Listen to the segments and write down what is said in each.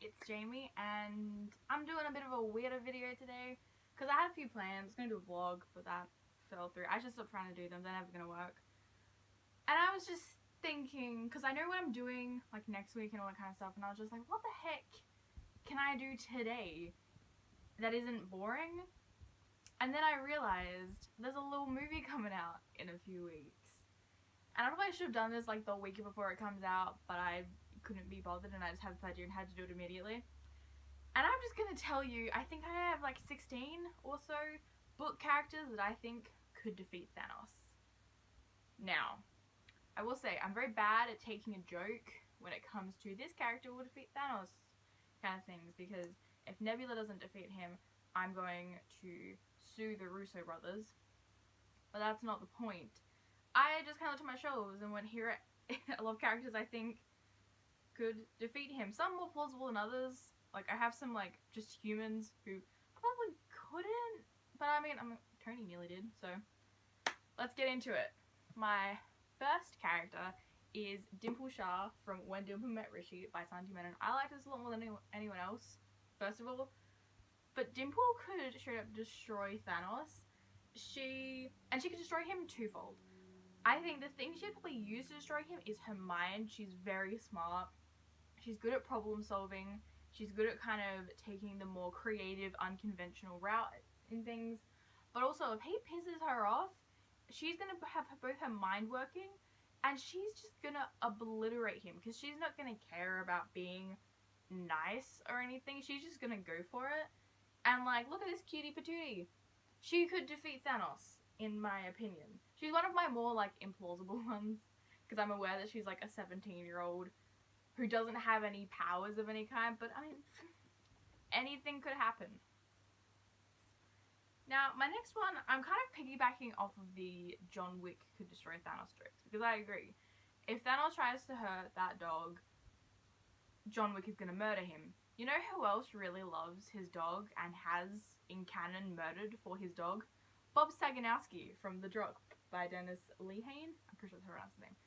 it's Jamie, and I'm doing a bit of a weirder video today because I had a few plans. I was going to do a vlog, but that fell through. I just stopped trying to do them. They're never going to work. And I was just thinking, because I know what I'm doing like next week and all that kind of stuff, and I was just like, what the heck can I do today that isn't boring? And then I realized there's a little movie coming out in a few weeks. And I probably should have done this like the week before it comes out, but I couldn't be bothered and I just had this idea and had to do it immediately. And I'm just gonna tell you, I think I have like 16 or so book characters that I think could defeat Thanos. Now, I will say, I'm very bad at taking a joke when it comes to this character will defeat Thanos kind of things, because if Nebula doesn't defeat him, I'm going to sue the Russo brothers. But that's not the point. I just kind of looked at my shelves and went, here are a lot of characters I think could defeat him. Some more plausible than others. Like, I have some, like, just humans who probably couldn't. But I mean, Tony nearly did, so let's get into it. My first character is Dimple Shah from When Dimple Met Rishi by Sanji Menon. I like this a lot more than anyone else, first of all. But Dimple could straight up destroy Thanos. She could destroy him twofold. I think the thing she'd probably use to destroy him is her mind. She's very smart. She's good at problem solving. She's good at kind of taking the more creative, unconventional route in things. But also, if he pisses her off, she's going to have both her mind working, and she's just going to obliterate him, because she's not going to care about being nice or anything. She's just going to go for it. And like, look at this cutie patootie. She could defeat Thanos, in my opinion. She's one of my more like implausible ones, because I'm aware that she's like a 17-year-old who doesn't have any powers of any kind, but I mean, anything could happen. Now, my next one, I'm kind of piggybacking off of the John Wick could destroy Thanos jokes, because I agree. If Thanos tries to hurt that dog, John Wick is going to murder him. You know who else really loves his dog and has, in canon, murdered for his dog? Bob Saganowski from The Drop by Dennis Lehane. I'm pretty sure that's how I pronounce his name.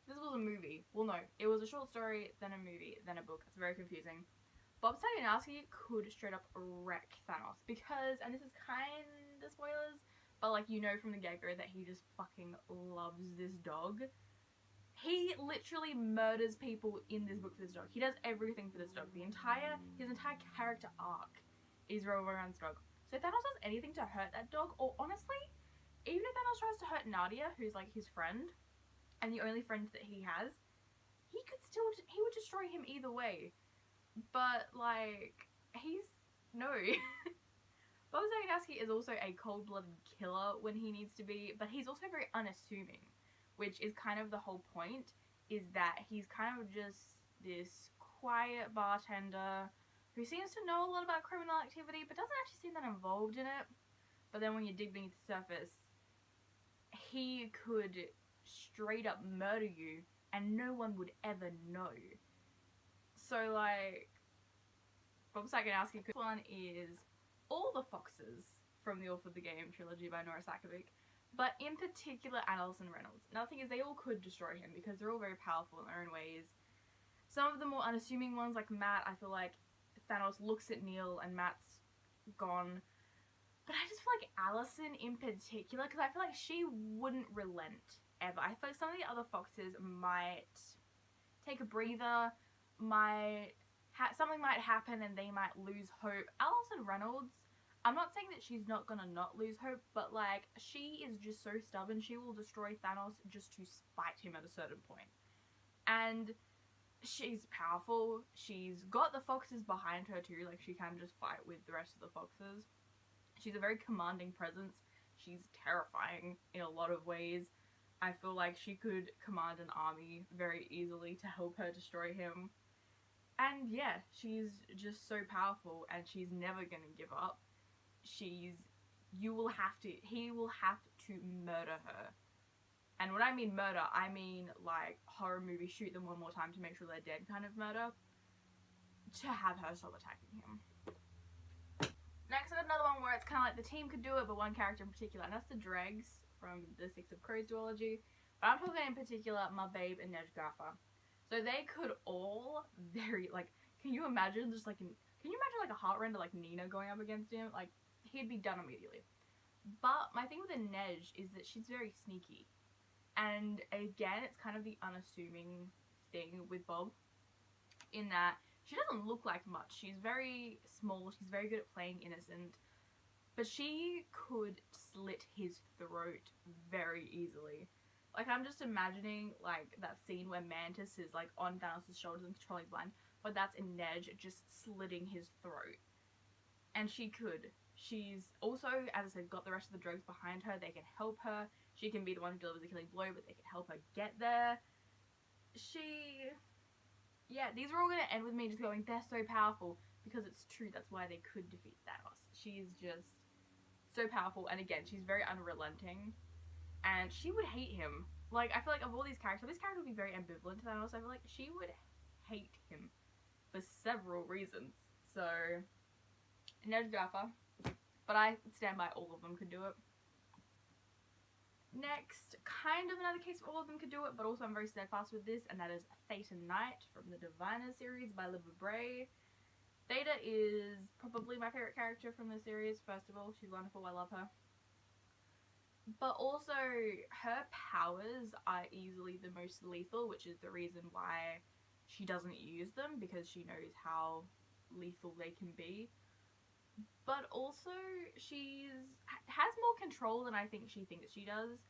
This was a movie. Well, no. It was a short story, then a movie, then a book. It's very confusing. Bob Saganowski could straight up wreck Thanos because, and this is kind of spoilers, but like, you know from the get-go that he just fucking loves this dog. He literally murders people in this book for this dog. He does everything for this dog. His entire character arc is revolving around this dog. So if Thanos does anything to hurt that dog, or honestly, even if Thanos tries to hurt Nadia, who's like his friend, and the only friend that he has, he would destroy him either way. But like, no. Bob Saganowski is also a cold-blooded killer when he needs to be, but he's also very unassuming, which is kind of the whole point, is that he's kind of just this quiet bartender who seems to know a lot about criminal activity, but doesn't actually seem that involved in it. But then when you dig beneath the surface, he could straight up murder you, and no one would ever know. So, like, Bob Saganowski. This one is All the Foxes from the Author of the Game trilogy by Nora Sakavic, but in particular Alison Reynolds. Now the thing is, they all could destroy him because they're all very powerful in their own ways. Some of the more unassuming ones, like Matt, I feel like Thanos looks at Neil and Matt's gone. But I just feel like Alison in particular, because I feel like she wouldn't relent ever. I feel like some of the other foxes might take a breather, something might happen and they might lose hope. Alison Reynolds, I'm not saying that she's not gonna not lose hope, but like, she is just so stubborn. She will destroy Thanos just to spite him at a certain point. And she's powerful. She's got the foxes behind her too. Like, she can just fight with the rest of the foxes. She's a very commanding presence. She's terrifying in a lot of ways. I feel like she could command an army very easily to help her destroy him. And yeah, she's just so powerful, and she's never gonna give up. He will have to murder her. And when I mean murder, I mean like horror movie shoot them one more time to make sure they're dead kind of murder, to have her stop attacking him. Next, I got another one where it's kind of like the team could do it, but one character in particular, and that's the Dregs from the Six of Crows duology. But I'm talking in particular Mababe and Nejgafa. So they could all can you imagine just like, can you imagine like a heart render like Nina going up against him? Like, he'd be done immediately. But my thing with Inej is that she's very sneaky. And again, it's kind of the unassuming thing with Bob, in that she doesn't look like much. She's very small, she's very good at playing innocent, but she could slit his throat very easily. Like, I'm just imagining, like, that scene where Mantis is, like, on Thanos' shoulders and controlling his mind, but that's Inej just slitting his throat. And she could. She's also, as I said, got the rest of the drugs behind her. They can help her. She can be the one who delivers the killing blow, but they can help her get there. Yeah, these are all going to end with me just going, they're so powerful, because it's true, that's why they could defeat Thanos. She's just so powerful, and again, she's very unrelenting, and she would hate him. Like, I feel like of all these characters, this character would be very ambivalent to Thanos. I feel like she would hate him for several reasons. So, no Jaffa, but I stand by all of them could do it. Next, kind of another case where all of them could do it, but also I'm very steadfast with this, and that is Theta Knight from the Diviner series by Liv Bray. Theta is probably my favourite character from the series. First of all, she's wonderful, I love her. But also, her powers are easily the most lethal, which is the reason why she doesn't use them, because she knows how lethal they can be. But also, has more control than I think she thinks she does.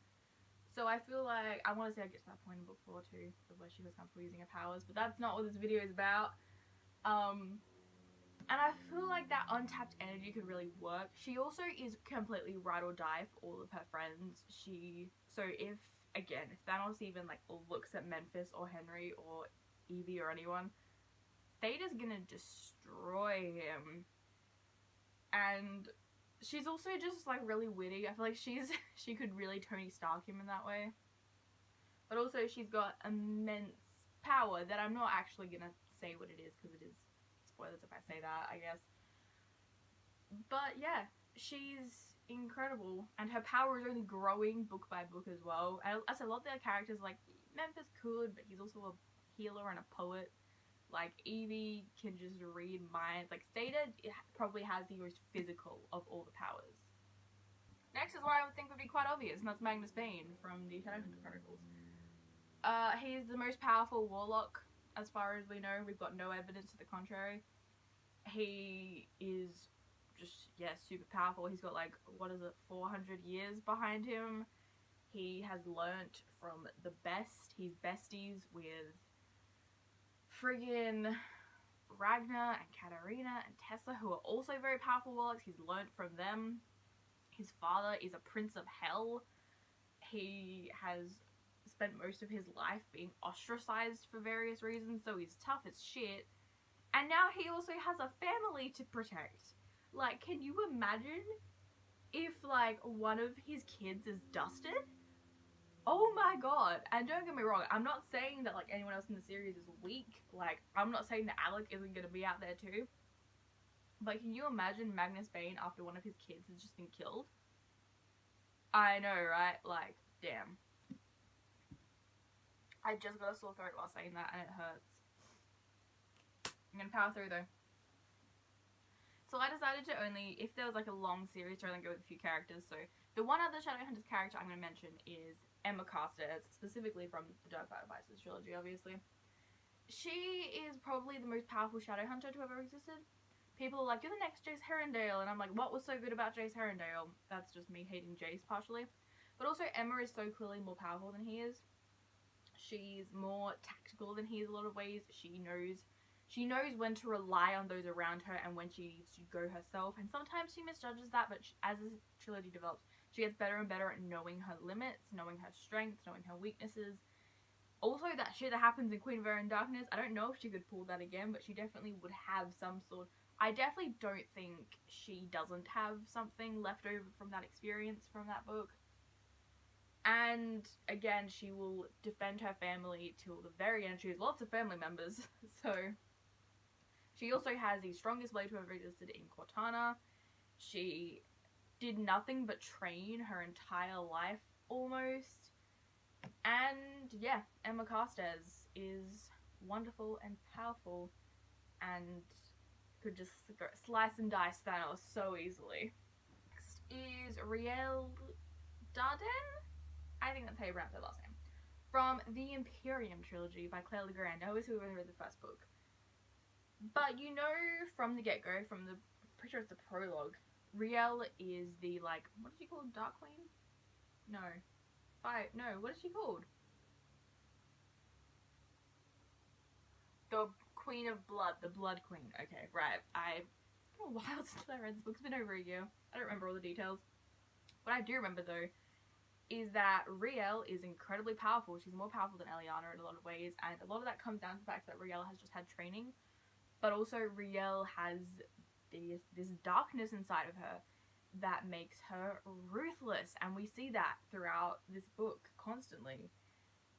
So I feel like, I want to say I get to that point in book 4 too, where she was comfortable using her powers, but that's not what this video is about. And I feel like that untapped energy could really work. She also is completely ride or die for all of her friends. So if Thanos even like looks at Memphis or Henry or Evie or anyone, Theta's gonna destroy him. And she's also just like really witty. I feel like she could really Tony Stark him in that way. But also she's got immense power that I'm not actually gonna say what it is, because it is spoilers if I say that, I guess. But yeah, she's incredible, and her power is only growing book by book as well. And as a lot of their characters, like Memphis could, but he's also a healer and a poet. Like, Evie can just read minds. Like, Theta probably has the most physical of all the powers. Next is what I would think would be quite obvious, and that's Magnus Bane from the Shadowhunter Chronicles. He's the most powerful warlock, as far as we know. We've got no evidence to the contrary. He is just, yeah, super powerful. He's got, like, 400 years behind him. He has learnt from the best. He's besties with friggin' Ragnar and Katarina and Tessa, who are also very powerful warlocks. He's learnt from them. His father is a prince of hell. He has spent most of his life being ostracized for various reasons, so he's tough as shit. And now he also has a family to protect. Like, can you imagine if, like, one of his kids is dusted? Oh my god. And don't get me wrong, I'm not saying that, like, anyone else in the series is weak. Like, I'm not saying that Alec isn't gonna be out there too. But can you imagine Magnus Bane after one of his kids has just been killed? I know, right? Like, damn. I just got a sore throat while saying that, and it hurts. I'm gonna power through though. So I decided to only, if there was like a long series, to only go with a few characters. So the one other Shadowhunters character I'm going to mention is Emma Carstairs, specifically from the Darkfire Vices trilogy, obviously. She is probably the most powerful Shadowhunter to have ever existed. People are like, you're the next Jace Herondale, and I'm like, what was so good about Jace Herondale? That's just me hating Jace partially. But also Emma is so clearly more powerful than he is. She's more tactical than he is in a lot of ways. She knows when to rely on those around her and when she needs to go herself. And sometimes she misjudges that, but as the trilogy develops, she gets better and better at knowing her limits, knowing her strengths, knowing her weaknesses. Also, that shit that happens in Queen of Air and Darkness, I don't know if she could pull that again, but she definitely would have some sort. I definitely don't think she doesn't have something left over from that experience from that book. And again, she will defend her family till the very end. She has lots of family members, so she also has the strongest blade to ever existed in Cortana. She did nothing but train her entire life, almost. And yeah, Emma Carstairs is wonderful and powerful. and could just slice and dice Thanos so easily. Next is Riel Darden? I think that's how you pronounce her last name. From the Imperium trilogy by Claire Legrand. I always who read the first book. But you know from the get-go, from the, pretty sure it's the prologue, Riel is the, like, what is she called? Dark Queen? No. No, what is she called? The Queen of Blood. The Blood Queen. Okay, right. It's been a while since I read this book. It's been over a year. I don't remember all the details. What I do remember, though, is that Riel is incredibly powerful. She's more powerful than Eliana in a lot of ways, and a lot of that comes down to the fact that Riel has just had training, but also Riel has this darkness inside of her that makes her ruthless, and we see that throughout this book constantly.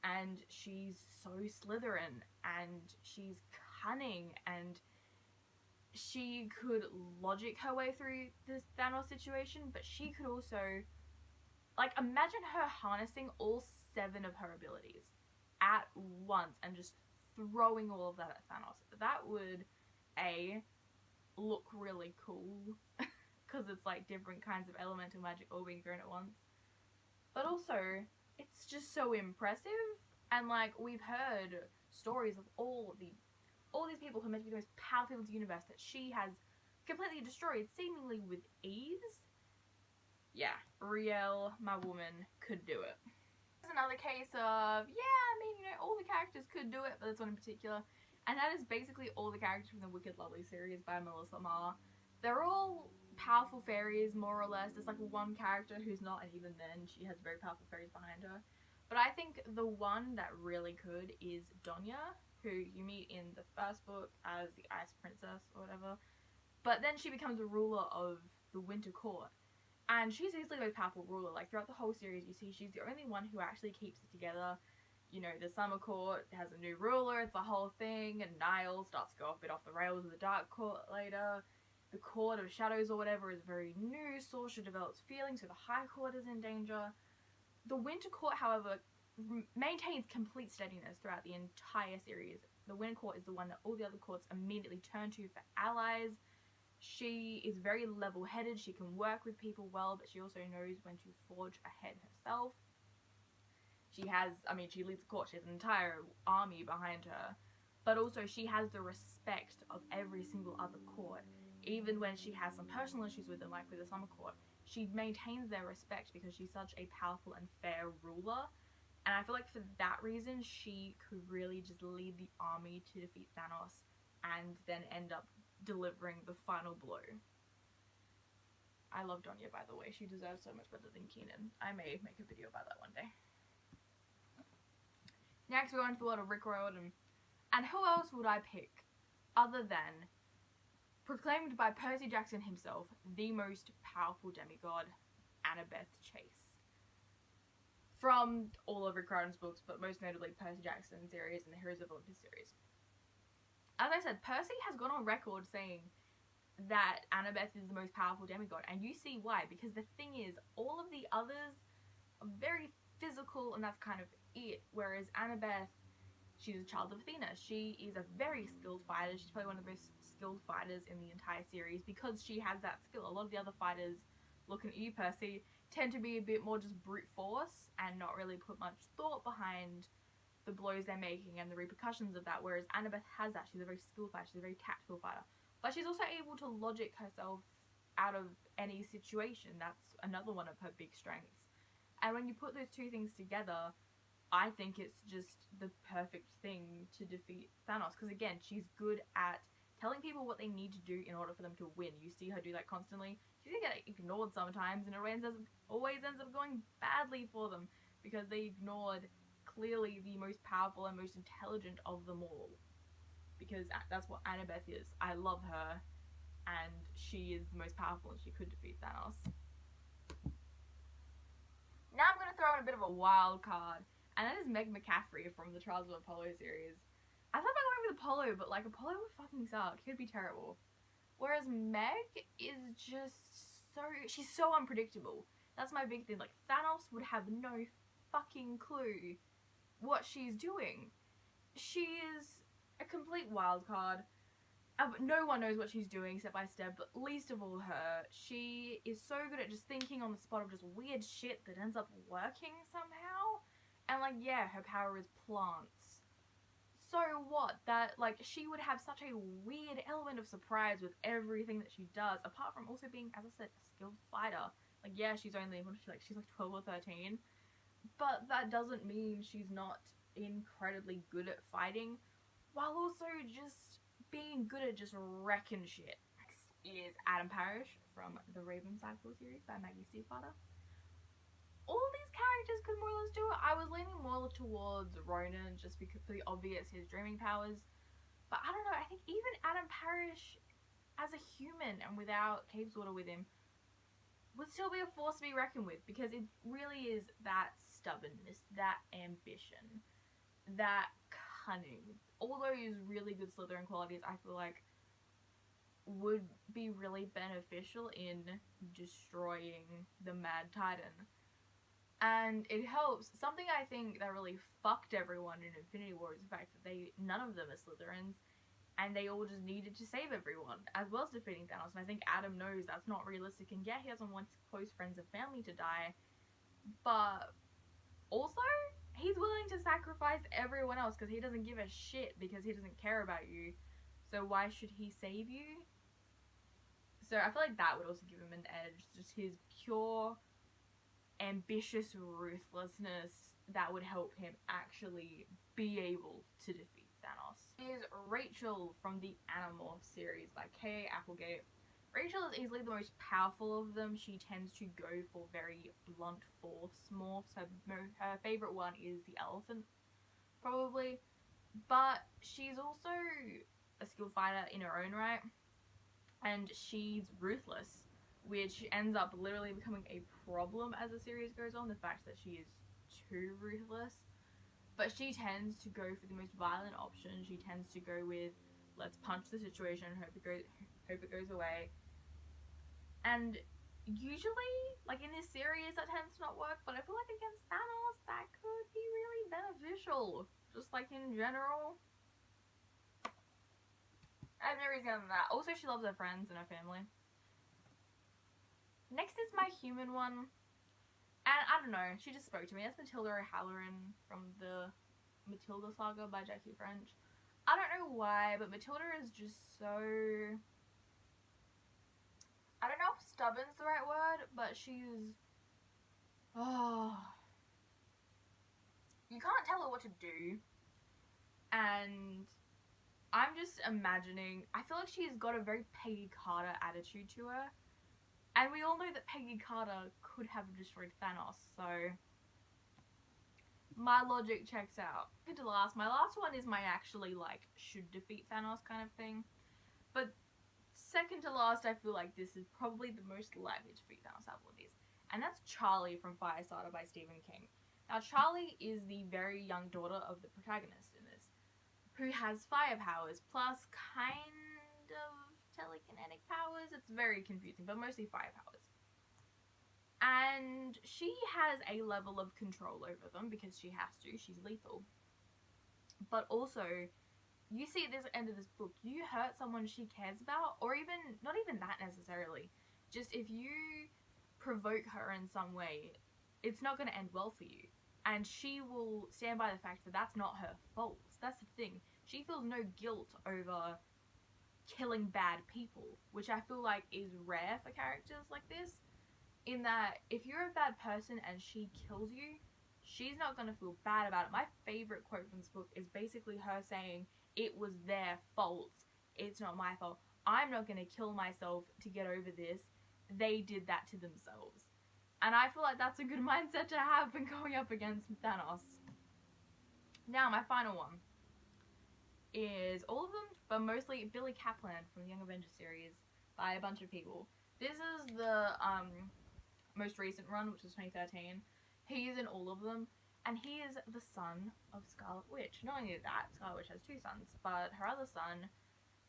And she's so Slytherin, and she's cunning, and she could logic her way through this Thanos situation, but she could also, like, imagine her harnessing all 7 of her abilities at once and just throwing all of that at Thanos. That would, A, look really cool, because it's like different kinds of elemental magic all being thrown at once, but also it's just so impressive. And like, we've heard stories of all these people who are meant to be the most powerful people in the universe that she has completely destroyed seemingly with ease. Yeah, Riel, my woman, could do it. There's another case of, yeah, I mean, you know, all the characters could do it, but this one in particular, and that is basically all the characters from the Wicked Lovely series by Melissa Marr. They're all powerful fairies, more or less. There's like one character who's not, and even then she has very powerful fairies behind her. But I think the one that really could is Donya, who you meet in the first book as the Ice Princess or whatever. But then she becomes a ruler of the Winter Court. And she's easily the most powerful ruler. Like, throughout the whole series, you see she's the only one who actually keeps it together. You know, the Summer Court has a new ruler, it's the whole thing, and Niall starts to go a bit off the rails with the Dark Court later. The Court of Shadows or whatever is very new. Sorcerer develops feelings, so the High Court is in danger. The Winter Court, however, maintains complete steadiness throughout the entire series. The Winter Court is the one that all the other courts immediately turn to for allies. She is very level-headed, she can work with people well, but she also knows when to forge ahead herself. She leads the court, she has an entire army behind her, but also she has the respect of every single other court. Even when she has some personal issues with them, like with the Summer Court, she maintains their respect because she's such a powerful and fair ruler. And I feel like for that reason, she could really just lead the army to defeat Thanos and then end up delivering the final blow. I love Donya, by the way. She deserves so much better than Keenan. I may make a video about that one day. Next, we're going to the world of Rick Riordan. And who else would I pick other than, proclaimed by Percy Jackson himself, the most powerful demigod, Annabeth Chase. From all of Rick Riordan's books, but most notably Percy Jackson series and the Heroes of Olympus series. As I said, Percy has gone on record saying that Annabeth is the most powerful demigod, and you see why, because the thing is, all of the others are very physical, and that's kind of it, whereas Annabeth, she's a child of Athena. She is a very skilled fighter. She's probably one of the most skilled fighters in the entire series because she has that skill. A lot of the other fighters, looking at you, Percy, tend to be a bit more just brute force and not really put much thought behind the blows they're making and the repercussions of that, whereas Annabeth has that. She's a very skilled fighter. She's a very tactical fighter. But she's also able to logic herself out of any situation. That's another one of her big strengths. And when you put those two things together, I think it's just the perfect thing to defeat Thanos. Because again, she's good at telling people what they need to do in order for them to win. You see her do that constantly. She can get ignored sometimes, and it always ends up going badly for them because they ignored clearly the most powerful and most intelligent of them all. Because that's what Annabeth is. I love her, and she is the most powerful, and she could defeat Thanos. Now I'm going to throw in a bit of a wild card, and that is Meg McCaffrey from the Trials of Apollo series. I thought about going with Apollo, but like, Apollo would fucking suck. He would be terrible. Whereas Meg is just so, she's so unpredictable. That's my big thing. Like, Thanos would have no fucking clue what she's doing. She is a complete wild card. No one knows what she's doing step by step, but least of all her. She is so good at just thinking on the spot of just weird shit that ends up working somehow. And like, yeah, her power is plants. So what? That, like, she would have such a weird element of surprise with everything that she does, apart from also being, as I said, a skilled fighter. Like, yeah, she's only, what is she, like, she's like 12 or 13. But that doesn't mean she's not incredibly good at fighting, while also just being good at just wrecking shit. Next is Adam Parrish from the Raven Cycle series by Maggie Stiefvater. All these characters could more or less do it. I was leaning more towards Ronan just because for the obvious his dreaming powers. But I don't know, I think even Adam Parrish as a human and without Cape's Water with him would still be a force to be reckoned with, because it really is that stubbornness, that ambition, that cunning. All those really good Slytherin qualities I feel like would be really beneficial in destroying the Mad Titan. And it helps. Something I think that really fucked everyone in Infinity War is the fact that none of them are Slytherins, and they all just needed to save everyone, as well as defeating Thanos. And I think Adam knows that's not realistic, and yeah, he doesn't want his close friends and family to die, but also, he's willing to sacrifice everyone else because he doesn't give a shit, because he doesn't care about you. So why should he save you? So I feel like that would also give him an edge. Just his pure, ambitious ruthlessness that would help him actually be able to defeat Thanos. Is Rachel from the Animorphs series by K.A. Applegate. Rachel is easily the most powerful of them. She tends to go for very blunt force morphs. Her favourite one is the elephant, probably. But she's also a skilled fighter in her own right. And she's ruthless, which ends up literally becoming a problem as the series goes on. The fact that she is too ruthless. But she tends to go for the most violent option. She tends to go with, let's punch the situation, hope it goes away. And usually, like in this series, that tends to not work, but I feel like against Thanos, that could be really beneficial. Just like in general. I have no reason other than that. Also, she loves her friends and her family. Next is my human one. And I don't know, she just spoke to me. That's Matilda O'Halloran from the Matilda Saga by Jackie French. I don't know why, but Matilda is just so... I don't know if stubborn's the right word, but she's... Oh... You can't tell her what to do. And I'm just imagining... I feel like she's got a very Peggy Carter attitude to her. And we all know that Peggy Carter could have destroyed Thanos, so... My logic checks out. To last, my last one is my actually, like, should defeat Thanos kind of thing. But second to last, I feel like this is probably the most likely to defeat Thanos out of all of these. And that's Charlie from Firestarter by Stephen King. Now, Charlie is the very young daughter of the protagonist in this, who has fire powers, plus kind of telekinetic powers. It's very confusing, but mostly fire powers. And she has a level of control over them because she has to. She's lethal. But also, you see at this end of this book, you hurt someone she cares about, or even, not even that necessarily. Just if you provoke her in some way, it's not going to end well for you. And she will stand by the fact that that's not her fault. That's the thing. She feels no guilt over killing bad people, which I feel like is rare for characters like this. In that, if you're a bad person and she kills you, she's not going to feel bad about it. My favourite quote from this book is basically her saying, it was their fault, it's not my fault. I'm not going to kill myself to get over this. They did that to themselves. And I feel like that's a good mindset to have when going up against Thanos. Now, my final one is all of them, but mostly Billy Kaplan from the Young Avengers series by a bunch of people. This is the most recent run, which is 2013. He is in all of them, and he is the son of Scarlet Witch. Not only that, Scarlet Witch has two sons, but her other son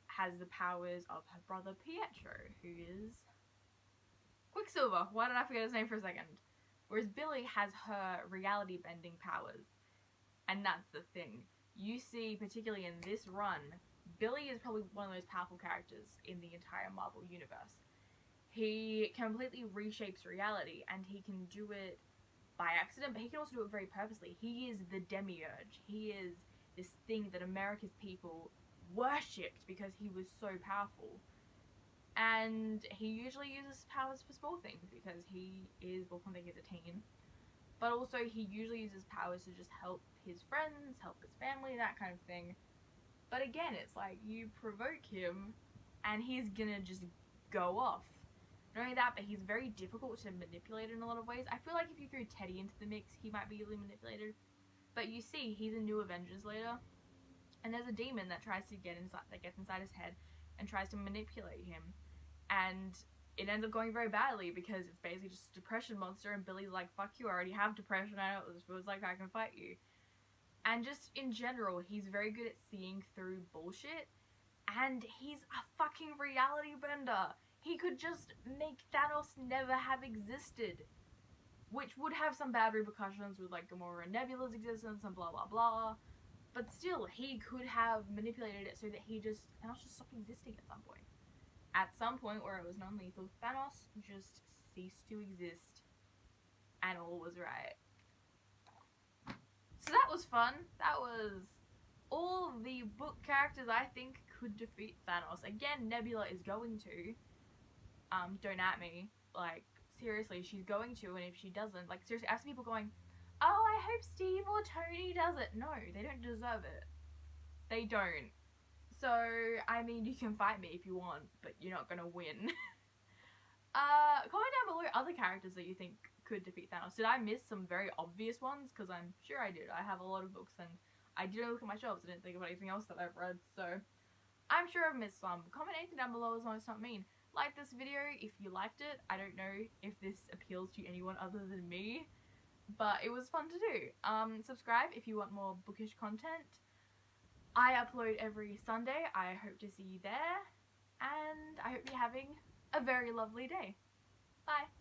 has the powers of her brother Pietro, who is Quicksilver. Why did I forget his name for a second? Whereas Billy has her reality bending powers, and that's the thing. You see, particularly in this run, Billy is probably one of the most powerful characters in the entire Marvel universe. He completely reshapes reality, and he can do it by accident, but he can also do it very purposely. He is the demiurge. He is this thing that America's people worshipped because he was so powerful. And he usually uses powers for small things because he is, well, one thing, he's a teen. But also he usually uses powers to just help his friends, help his family, that kind of thing. But again, it's like you provoke him and he's gonna just go off. Not only that, but he's very difficult to manipulate in a lot of ways. I feel like if you threw Teddy into the mix, he might be easily manipulated. But you see, he's in New Avengers later, and there's a demon that tries to get inside, that gets inside his head and tries to manipulate him. And it ends up going very badly because it's basically just a depression monster, and Billy's like, fuck you, I already have depression, I know what this feels like, I can fight you. And just in general, he's very good at seeing through bullshit, and he's a fucking reality bender. He could just make Thanos never have existed, which would have some bad repercussions with like Gamora and Nebula's existence and blah blah blah. But still, he could have manipulated it so that Thanos just stopped existing at some point. At some point where it was non-lethal, Thanos just ceased to exist, and all was right. So that was fun. That was all the book characters I think could defeat Thanos. Again, Nebula is going to. Don't at me. Like, seriously, she's going to, and if she doesn't, like, seriously, I have some people going, oh, I hope Steve or Tony does it. No, they don't deserve it. They don't. So, I mean, you can fight me if you want, but you're not gonna win. Comment down below other characters that you think could defeat Thanos. Did I miss some very obvious ones? Because I'm sure I did. I have a lot of books, and I didn't look at my shelves. I didn't think about anything else that I've read, so I'm sure I've missed some. Comment anything down below as long as it's not mean. Like this video if you liked it. I don't know if this appeals to anyone other than me, but it was fun to do. Subscribe if you want more bookish content. I upload every Sunday. I hope to see you there, and I hope you're having a very lovely day. Bye.